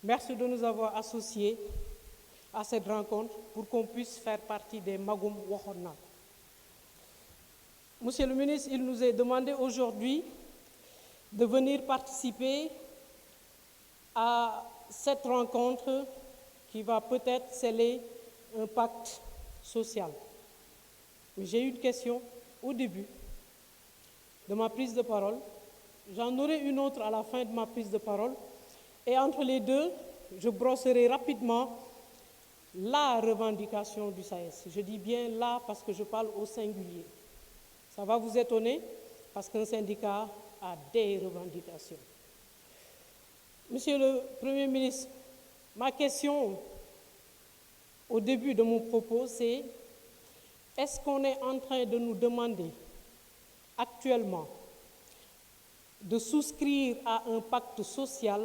Merci de nous avoir associés à cette rencontre pour qu'on puisse faire partie des Magoum Wakhonna. Monsieur le ministre, il nous est demandé aujourd'hui de venir participer à cette rencontre qui va peut-être sceller un pacte social. Mais j'ai une question au début de ma prise de parole. J'en aurai une autre à la fin de ma prise de parole. Et entre les deux, je brosserai rapidement la revendication du SAES. Je dis bien là parce que je parle au singulier. Ça va vous étonner parce qu'un syndicat a des revendications. Monsieur le Premier ministre, ma question au début de mon propos, c'est est-ce qu'on est en train de nous demander actuellement de souscrire à un pacte social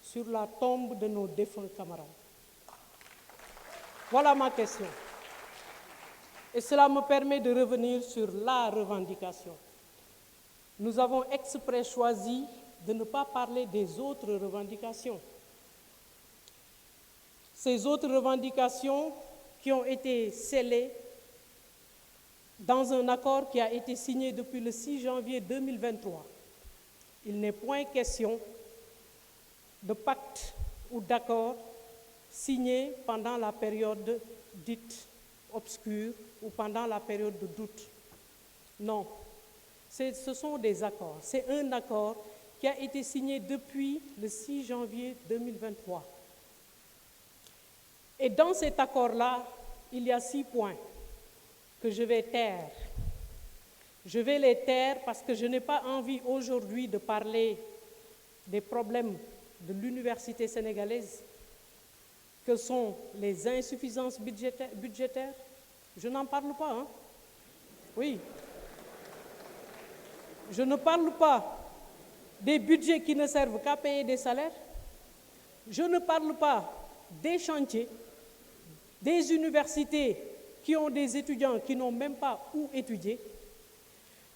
sur la tombe de nos défunts camarades? Voilà ma question. Et cela me permet de revenir sur la revendication. Nous avons exprès choisi de ne pas parler des autres revendications. Ces autres revendications qui ont été scellées dans un accord qui a été signé depuis le 6 janvier 2023. Il n'est point question de pacte ou d'accord signé pendant la période dite obscure ou pendant la période de doute. Non, ce sont des accords. C'est un accord qui a été signé depuis le 6 janvier 2023. Et dans cet accord-là, il y a 6 points que je vais taire. Je vais les taire parce que je n'ai pas envie aujourd'hui de parler des problèmes de l'université sénégalaise, que sont les insuffisances budgétaires. Je n'en parle pas, hein? Oui. Je ne parle pas des budgets qui ne servent qu'à payer des salaires. Je ne parle pas des chantiers, des universités qui ont des étudiants qui n'ont même pas où étudier.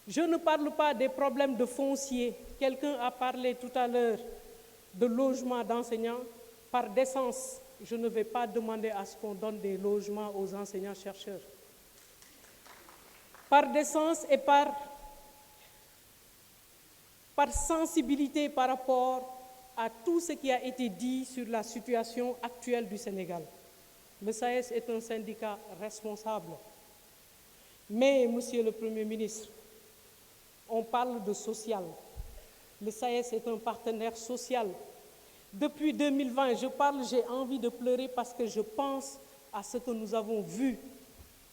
Je ne parle pas des problèmes de foncier. Quelqu'un a parlé tout à l'heure de logements d'enseignants. Par décence, je ne vais pas demander à ce qu'on donne des logements aux enseignants-chercheurs. Par décence et par sensibilité par rapport à tout ce qui a été dit sur la situation actuelle du Sénégal. Le SAES est un syndicat responsable. Mais, Monsieur le Premier ministre, on parle de social. Le SAES est un partenaire social. Depuis 2020, j'ai envie de pleurer parce que je pense à ce que nous avons vu.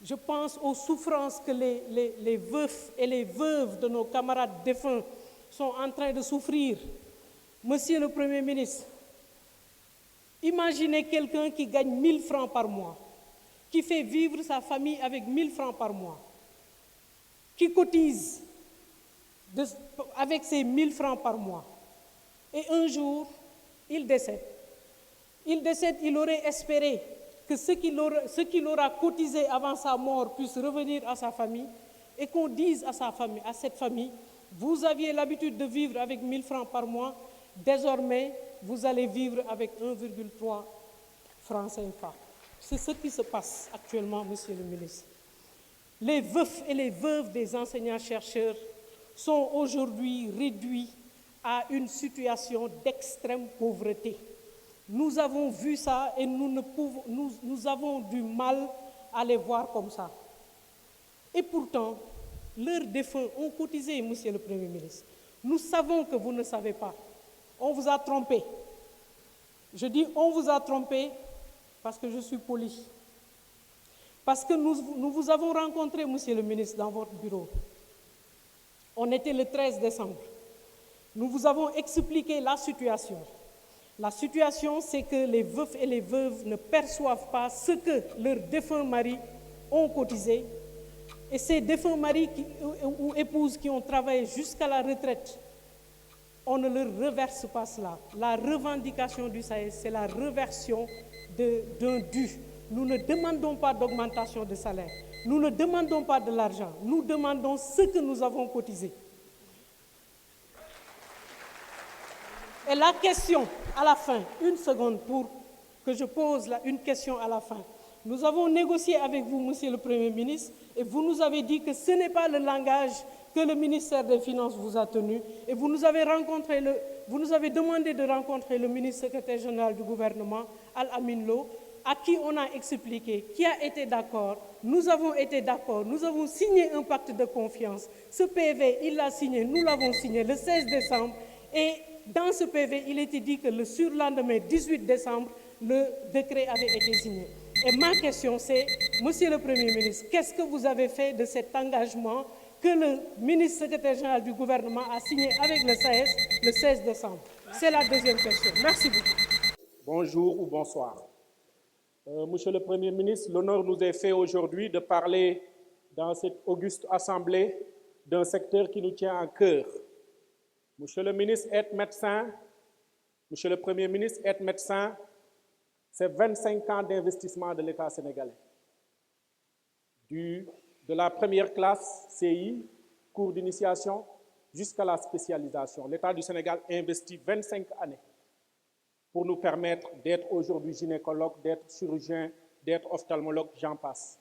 Je pense aux souffrances que les veufs et les veuves de nos camarades défunts sont en train de souffrir. Monsieur le Premier ministre, imaginez quelqu'un qui gagne 1 000 francs par mois, qui fait vivre sa famille avec 1 000 francs par mois, qui cotise avec ses 1 000 francs par mois. Et un jour, il décède. Il aurait espéré que ce qu'il aura cotisé avant sa mort puisse revenir à sa famille et qu'on dise à cette famille, vous aviez l'habitude de vivre avec 1 000 francs par mois, désormais, vous allez vivre avec 1,3 francs CFA. C'est ce qui se passe actuellement, Monsieur le ministre. Les veufs et les veuves des enseignants-chercheurs sont aujourd'hui réduits à une situation d'extrême pauvreté. Nous avons vu ça et nous avons du mal à les voir comme ça. Et pourtant, leurs défunts ont cotisé, Monsieur le Premier ministre. Nous savons que vous ne savez pas. On vous a trompé. Je dis on vous a trompé parce que je suis poli. Parce que nous vous avons rencontré, Monsieur le ministre, dans votre bureau. On était le 13 décembre. Nous vous avons expliqué la situation. La situation, c'est que les veufs et les veuves ne perçoivent pas ce que leurs défunts maris ont cotisé Et ces défunts maris ou épouses qui ont travaillé jusqu'à la retraite, on ne leur reverse pas cela. La revendication du SAES, c'est la reversion d'un dû. Nous ne demandons pas d'augmentation de salaire. Nous ne demandons pas de l'argent. Nous demandons ce que nous avons cotisé. Et la question à la fin, une seconde pour que je pose une question à la fin. Nous avons négocié avec vous, Monsieur le Premier ministre, et vous nous avez dit que ce n'est pas le langage que le ministère des Finances vous a tenu, et vous nous avez demandé de rencontrer le ministre secrétaire général du gouvernement, Al-Amin Lo, à qui on a expliqué, qui a été d'accord. Nous avons été d'accord, nous avons signé un pacte de confiance. Ce PV, il l'a signé, nous l'avons signé le 16 décembre, et dans ce PV, il était dit que le surlendemain, 18 décembre, le décret avait été signé. Et ma question, c'est, Monsieur le Premier ministre, qu'est-ce que vous avez fait de cet engagement que le ministre secrétaire général du gouvernement a signé avec le SAES le 16 décembre? C'est la deuxième question. Merci beaucoup. Bonjour ou bonsoir. Monsieur le Premier ministre, l'honneur nous est fait aujourd'hui de parler dans cette auguste assemblée d'un secteur qui nous tient à cœur. Monsieur le ministre est médecin, Monsieur le Premier ministre est médecin, c'est 25 ans d'investissement de l'État sénégalais. De la première classe CI, cours d'initiation, jusqu'à la spécialisation. L'État du Sénégal investit 25 années pour nous permettre d'être aujourd'hui gynécologue, d'être chirurgien, d'être ophtalmologue, j'en passe.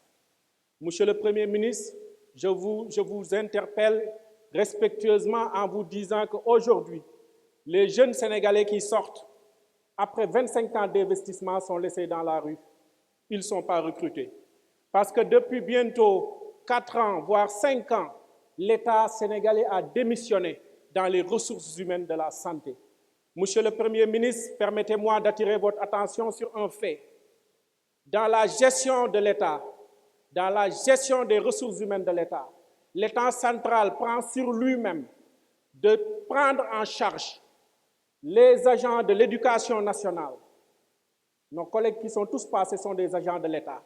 Monsieur le Premier ministre, je vous interpelle respectueusement en vous disant qu'aujourd'hui, les jeunes Sénégalais qui sortent après 25 ans d'investissement sont laissés dans la rue. Ils ne sont pas recrutés. Parce que depuis bientôt 4 ans, voire 5 ans, l'État sénégalais a démissionné dans les ressources humaines de la santé. Monsieur le Premier ministre, permettez-moi d'attirer votre attention sur un fait. Dans la gestion de l'État, dans la gestion des ressources humaines de l'État, l'État central prend sur lui-même de prendre en charge les agents de l'éducation nationale. Nos collègues qui sont tous passés sont des agents de l'État.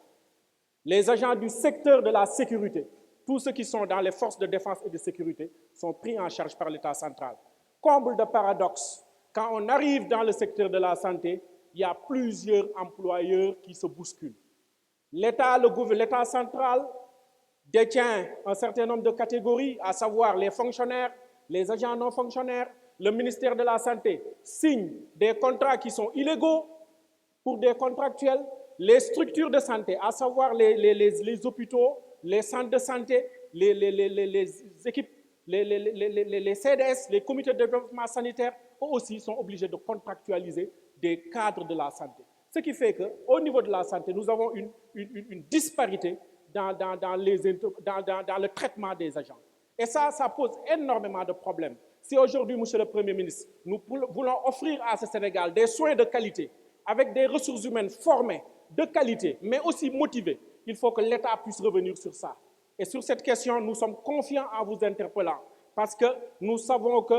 Les agents du secteur de la sécurité, tous ceux qui sont dans les forces de défense et de sécurité, sont pris en charge par l'État central. Comble de paradoxe, quand on arrive dans le secteur de la santé, il y a plusieurs employeurs qui se bousculent. L'État central détient un certain nombre de catégories, à savoir les fonctionnaires, les agents non fonctionnaires. Le ministère de la Santé signe des contrats qui sont illégaux pour des contractuels. Les structures de santé, à savoir les hôpitaux, les centres de santé, les équipes, les CDS, les comités de développement sanitaire, eux aussi sont obligés de contractualiser des cadres de la santé. Ce qui fait qu'au niveau de la santé, nous avons une disparité dans le traitement des agents. Et ça pose énormément de problèmes. Si aujourd'hui, Monsieur le Premier ministre, nous voulons offrir à ce Sénégal des soins de qualité, avec des ressources humaines formées, de qualité, mais aussi motivées, il faut que l'État puisse revenir sur ça. Et sur cette question, nous sommes confiants en vous interpellant, parce que nous savons que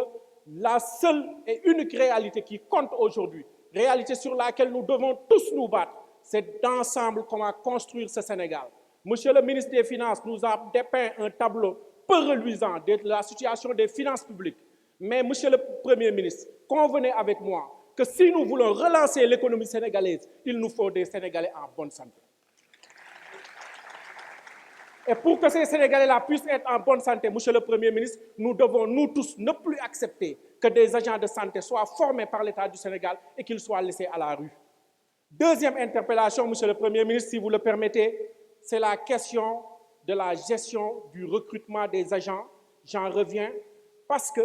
la seule et unique réalité qui compte aujourd'hui, réalité sur laquelle nous devons tous nous battre, c'est d'ensemble comment construire ce Sénégal. Monsieur le ministre des Finances nous a dépeint un tableau peu reluisant de la situation des finances publiques. Mais, Monsieur le Premier ministre, convenez avec moi que si nous voulons relancer l'économie sénégalaise, il nous faut des Sénégalais en bonne santé. Et pour que ces Sénégalais-là puissent être en bonne santé, Monsieur le Premier ministre, nous devons, nous tous, ne plus accepter que des agents de santé soient formés par l'État du Sénégal et qu'ils soient laissés à la rue. Deuxième interpellation, Monsieur le Premier ministre, si vous le permettez, c'est la question de la gestion du recrutement des agents. J'en reviens parce que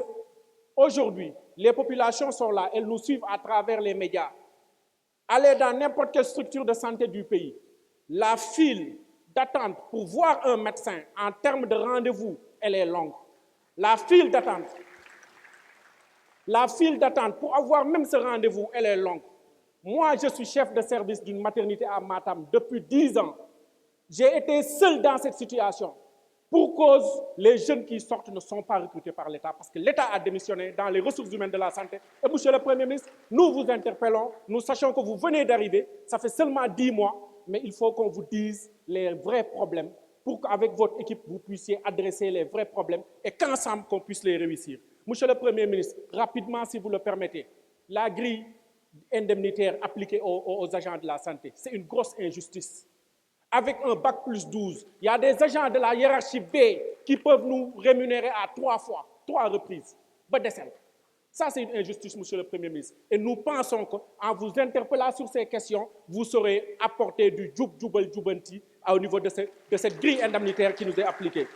aujourd'hui, les populations sont là, elles nous suivent à travers les médias. Allez dans n'importe quelle structure de santé du pays, la file d'attente pour voir un médecin en termes de rendez-vous, elle est longue. La file d'attente pour avoir même ce rendez-vous, elle est longue. Moi, je suis chef de service d'une maternité à Matam depuis 10 ans. J'ai été seul dans cette situation. Pour cause, les jeunes qui sortent ne sont pas recrutés par l'État parce que l'État a démissionné dans les ressources humaines de la santé. Et Monsieur le Premier ministre, nous vous interpellons, nous sachons que vous venez d'arriver, ça fait seulement 10 mois, mais il faut qu'on vous dise les vrais problèmes pour qu'avec votre équipe, vous puissiez adresser les vrais problèmes et qu'ensemble, qu'on puisse les réussir. Monsieur le Premier ministre, rapidement, si vous le permettez, la grille indemnitaire appliquée aux agents de la santé, c'est une grosse injustice. Avec un bac plus 12, il y a des agents de la hiérarchie B qui peuvent nous rémunérer à 3 reprises. Ça, c'est une injustice, monsieur le Premier ministre. Et nous pensons qu'en vous interpellant sur ces questions, vous saurez apporter du djoubal-djoubanti au niveau de cette grille indemnitaire qui nous est appliquée.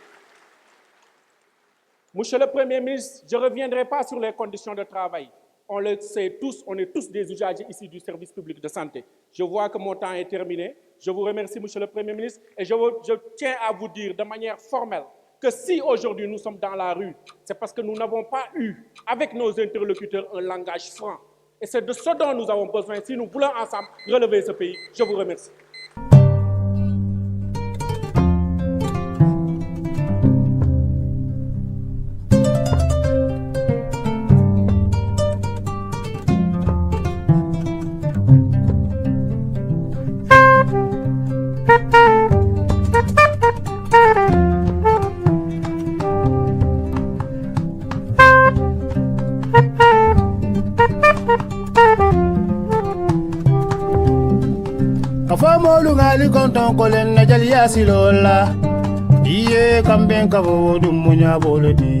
Monsieur le Premier ministre, je ne reviendrai pas sur les conditions de travail. On le sait tous, on est tous des usagers ici du service public de santé. Je vois que mon temps est terminé. Je vous remercie, monsieur le Premier ministre, et je tiens à vous dire de manière formelle que si aujourd'hui nous sommes dans la rue, c'est parce que nous n'avons pas eu, avec nos interlocuteurs, un langage franc. Et c'est de ce dont nous avons besoin si nous voulons ensemble relever ce pays. Je vous remercie. Afamolu ngali konton kolen na jali yasilola. Iye kamben kavo dumunya boledi.